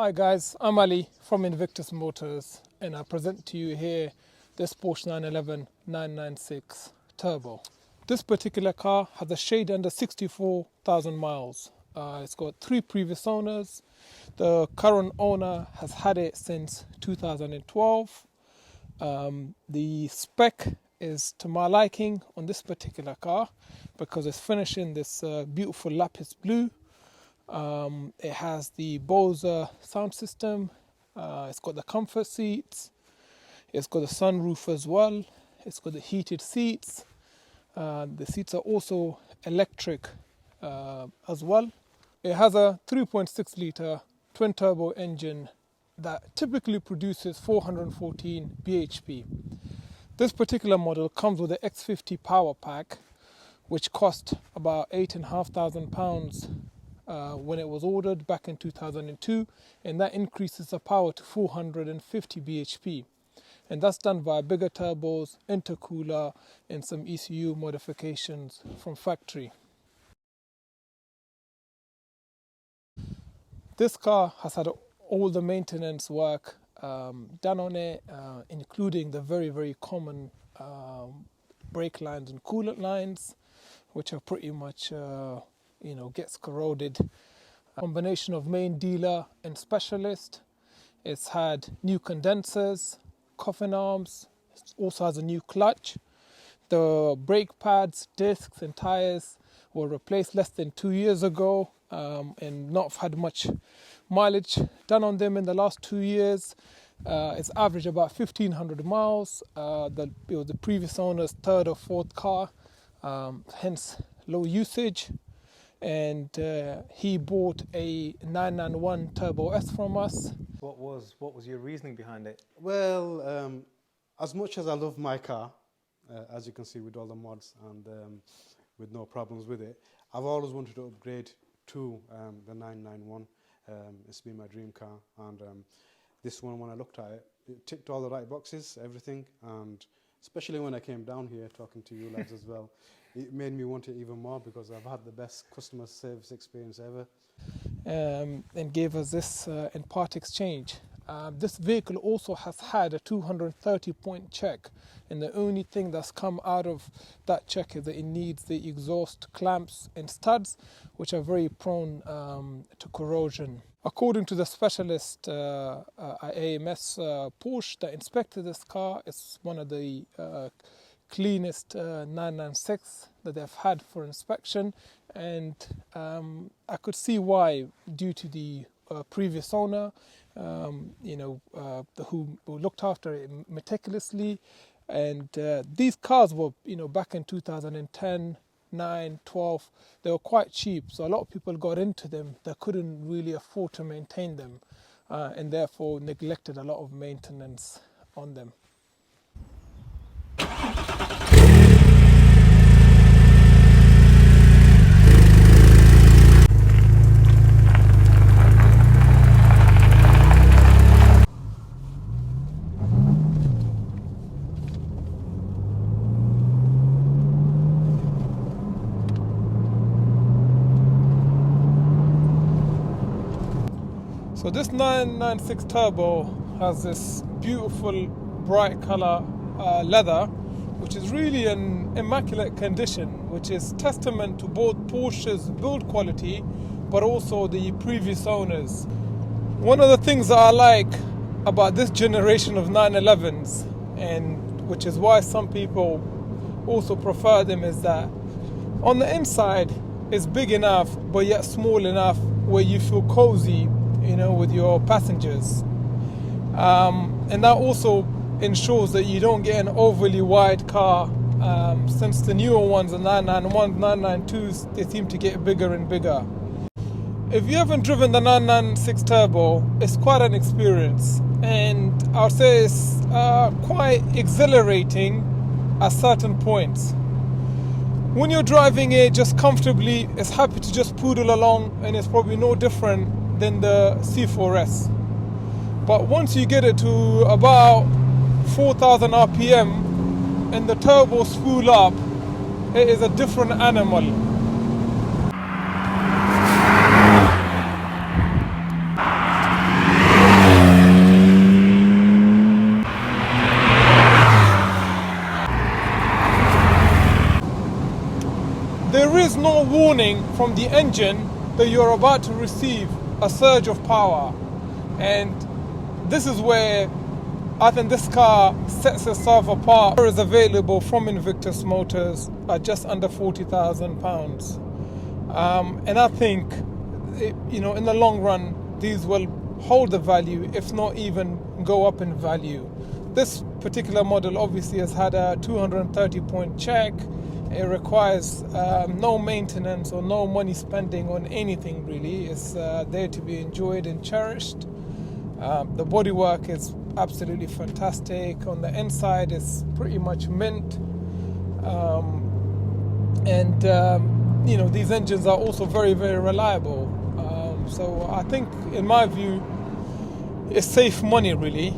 Hi guys, I'm Ali from Invictus Motors and I present to you here this Porsche 911 996 Turbo. This particular car has a shade under 64,000 miles. It's got 3 previous owners. The current owner has had it since 2012. The spec is to my liking on this particular car because it's finishing this beautiful Lapis blue. It has the Bose Sound System, it's got the comfort seats, it's got the sunroof as well, it's got the heated seats, the seats are also electric as well. It has a 3.6 litre twin turbo engine that typically produces 414 bhp. This particular model comes with the X50 Power Pack, which cost about £8,500 when it was ordered back in 2002, and that increases the power to 450 bhp. And that's done via bigger turbos, intercooler, and some ECU modifications from factory. This car has had all the maintenance work done on it, including the very common brake lines and coolant lines, which are pretty much gets corroded. A combination of main dealer and specialist. It's had new condensers, Coffin Arms. It also has a new clutch. The brake pads, discs and tyres were replaced less than 2 years ago and not had much mileage done on them in the last 2 years. It's averaged about 1,500 miles. It was the previous owner's 3rd or 4th car, hence low usage. And he bought a 991 Turbo S from us. What was your reasoning behind it? Well, as much as I love my car, as you can see with all the mods and with no problems with it, I've always wanted to upgrade to the 991. It's been my dream car, and this one, when I looked at it, it ticked all the right boxes, everything, and especially when I came down here talking to you lads as well, it made me want it even more because I've had the best customer service experience ever. And gave us this in part exchange. This vehicle also has had a 230-point check, and the only thing that's come out of that check is that it needs the exhaust clamps and studs, which are very prone to corrosion. According to the specialist at AMS Porsche that inspected this car, it's one of the cleanest 996 that they've had for inspection, and I could see why, due to the previous owner, who looked after it meticulously. And these cars were, back in 2010, 9, 12, they were quite cheap, so a lot of people got into them that couldn't really afford to maintain them, and therefore neglected a lot of maintenance on them. So this 996 Turbo has this beautiful bright color leather, which is really an immaculate condition, which is testament to both Porsche's build quality but also the previous owners. One of the things that I like about this generation of 911s, and which is why some people also prefer them, is that on the inside it's big enough but yet small enough where you feel cozy, with your passengers, and that also ensures that you don't get an overly wide car. Since the newer ones, the 991s, 992s, they seem to get bigger and bigger. If you haven't driven the 996 Turbo, it's quite an experience, and I would say it's quite exhilarating at certain points. When you're driving it just comfortably, it's happy to just poodle along, and it's probably no different than the C4S. But once you get it to about 4,000 RPM and the turbo spool up, it is a different animal. there is no warning from the engine that you're about to receive a surge of power. And this is where I think this car sets itself apart. It is available from Invictus Motors at just under £40,000. And I think, in the long run, these will hold the value, if not even go up in value. This particular model obviously has had a 230-point check. It requires no maintenance or no money spending on anything really. It's there to be enjoyed and cherished. The bodywork is absolutely fantastic. On the inside, it's pretty much mint. These engines are also very, very reliable. So I think, in my view, it's safe money really.